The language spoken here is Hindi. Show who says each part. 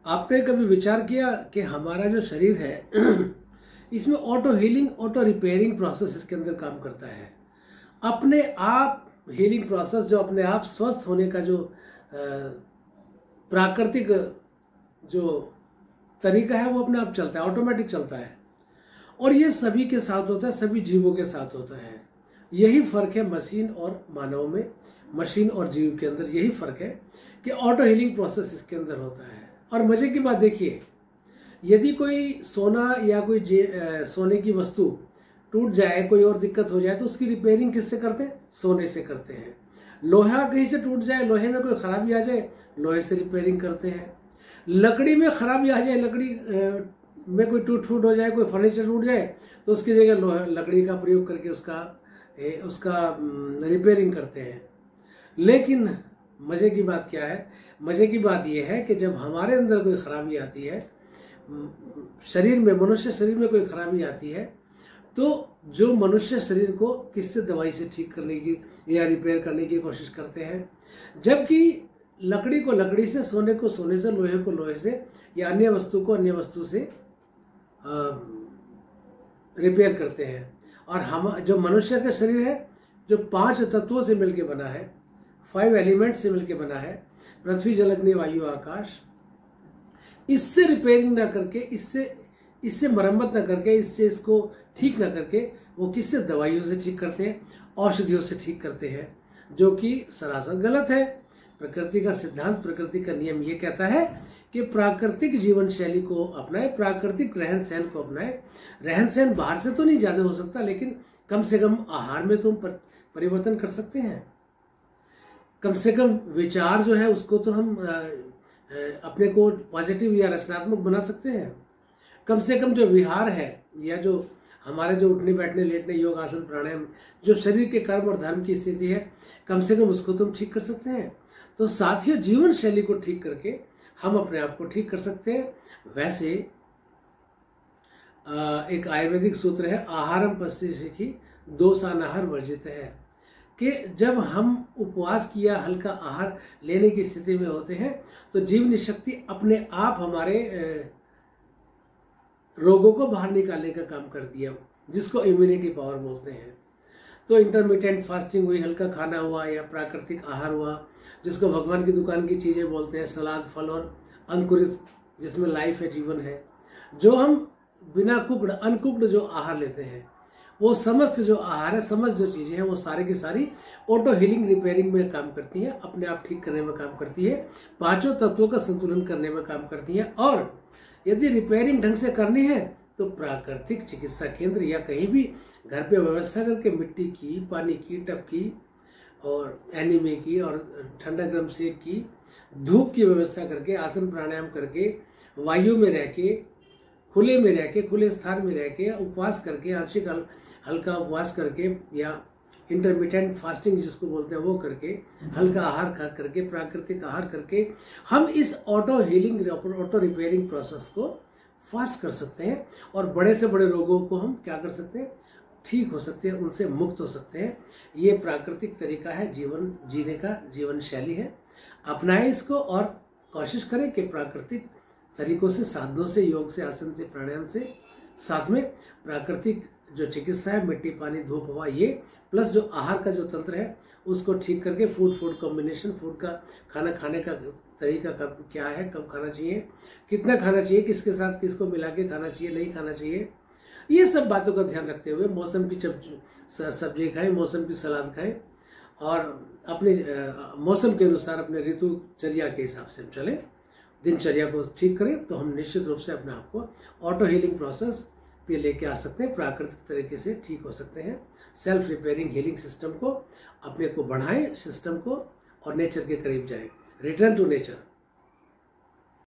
Speaker 1: आपने कभी विचार किया कि हमारा जो शरीर है इसमें auto healing, auto repairing process इसके अंदर काम करता है। अपने आप हीलिंग प्रोसेस, जो अपने आप स्वस्थ होने का जो प्राकृतिक जो तरीका है वो अपने आप चलता है, ऑटोमेटिक चलता है। और ये सभी के साथ होता है, सभी जीवों के साथ होता है। यही फर्क है मशीन और मानव में, मशीन और जीव के अंदर यही फर्क है कि ऑटो हीलिंग प्रोसेस इसके अंदर होता है। और मजे की बात देखिए, यदि कोई सोना या कोई सोने की वस्तु टूट जाए, कोई और दिक्कत हो जाए, तो उसकी रिपेयरिंग किससे करते हैं? सोने से करते हैं। लोहा कहीं से टूट जाए, लोहे में कोई खराबी आ जाए, लोहे से रिपेयरिंग करते हैं। लकड़ी में खराबी आ जाए, लकड़ी में कोई टूट फूट हो जाए, कोई फर्नीचर टूट जाए, तो उसकी जगह लकड़ी का प्रयोग करके उसका रिपेयरिंग करते हैं। लेकिन मजे की बात क्या है? मजे की बात यह है कि जब हमारे अंदर कोई खराबी आती है, शरीर में, मनुष्य शरीर में कोई खराबी आती है, तो जो मनुष्य शरीर को किससे दवाई से ठीक करने की या रिपेयर करने की कोशिश करते हैं, जबकि लकड़ी को लकड़ी से, सोने को सोने से, लोहे को लोहे से, या अन्य वस्तु को अन्य वस्तु से रिपेयर करते हैं। और हम, जो मनुष्य का शरीर है, जो 5 तत्वों से मिलकर बना है, 5 एलिमेंट्स से मिलकर बना है, पृथ्वी जल अग्नि वायु आकाश, इससे रिपेयरिंग ना करके, इससे मरम्मत ना करके, इसको ठीक ना करके, वो किससे? दवाइयों से ठीक करते हैं, औषधियों से ठीक करते हैं, जो कि सरासर गलत है। प्रकृति का सिद्धांत, प्रकृति का नियम ये कहता है कि प्राकृतिक जीवन शैली को अपनाए, प्राकृतिक रहन सहन को अपनाए। रहन सहन बाहर से तो नहीं ज्यादा हो सकता, लेकिन कम से कम आहार में तो हम परिवर्तन कर सकते हैं। कम से कम विचार जो है उसको तो हम अपने को पॉजिटिव या रचनात्मक बना सकते हैं। कम से कम जो विहार है, या जो हमारे जो उठने बैठने लेटने, योग आसन प्राणायाम, जो शरीर के कर्म और धर्म की स्थिति है, कम से कम उसको तो हम ठीक कर सकते हैं। तो साथियों, जीवन शैली को ठीक करके हम अपने आप को ठीक कर सकते हैं। वैसे एक आयुर्वेदिक सूत्र है, आहारम पश्चिशिखी दोषानाहार वर्जित है, कि जब हम उपवास किया हल्का आहार लेने की स्थिति में होते हैं, तो जीवनी शक्ति अपने आप हमारे रोगों को बाहर निकालने का काम करती है, जिसको इम्यूनिटी पावर बोलते हैं। तो इंटरमिटेंट फास्टिंग हुई, हल्का खाना हुआ, या प्राकृतिक आहार हुआ, जिसको भगवान की दुकान की चीजें बोलते हैं, सलाद, फल और अंकुरित, जिसमें लाइफ है, जीवन है। जो हम बिना कुक्ड, अनकुक्ड जो आहार लेते हैं, वो समस्त जो आहार है, समस्त जो चीजें हैं, वो सारी की सारी ऑटो हीलिंग, रिपेयरिंग में काम करती हैं, अपने आप ठीक करने में काम करती है, 5 तत्वों का संतुलन करने में काम करती हैं। और यदि रिपेयरिंग ढंग से करनी है, तो प्राकृतिक चिकित्सा केंद्र या कहीं भी घर पे व्यवस्था करके, मिट्टी की, पानी की, टब की, और एनीमे की, और ठंडा गर्म सेक की, धूप की व्यवस्था करके, आसन प्राणायाम करके, वायु में रह के, खुले में रह के, खुले स्थान में रह के, उपवास करके, आंशिक हल्का उपवास करके, या इंटरमिटेंट फास्टिंग जिसको बोलते हैं वो करके, हल्का आहार खा करके, प्राकृतिक आहार करके, हम इस auto healing, auto repairing process को फास्ट कर सकते हैं। और बड़े से बड़े रोगों को हम क्या कर सकते हैं? ठीक हो सकते हैं, उनसे मुक्त हो सकते हैं। ये प्राकृतिक तरीका है जीवन जीने का, जीवन शैली है। अपनाएं इसको और कोशिश करें कि प्राकृतिक तरीकों से, साधनों से, योग से, आसन से, प्राणायाम से, साथ में प्राकृतिक जो चिकित्सा है, मिट्टी, पानी, धूप, हवा, ये प्लस जो आहार का जो तंत्र है, उसको ठीक करके, फूड कॉम्बिनेशन, फूड का खाना खाने का तरीका कब क्या है, कब खाना चाहिए, कितना खाना चाहिए, किसके साथ किसको मिला के खाना चाहिए, नहीं खाना चाहिए, ये सब बातों का ध्यान रखते हुए मौसम की सब्जी खाएं, मौसम की सलाद खाएं, और अपने मौसम के अनुसार अपने ऋतुचर्या के हिसाब से चलें, दिनचर्या को ठीक करें, तो हम निश्चित रूप से अपने आप को ऑटो हीलिंग प्रोसेस पे लेके आ सकते हैं, प्राकृतिक तरीके से ठीक हो सकते हैं। सेल्फ रिपेयरिंग हीलिंग सिस्टम को, अपने को बढ़ाएं, सिस्टम को, और नेचर के करीब जाएं। Return to nature.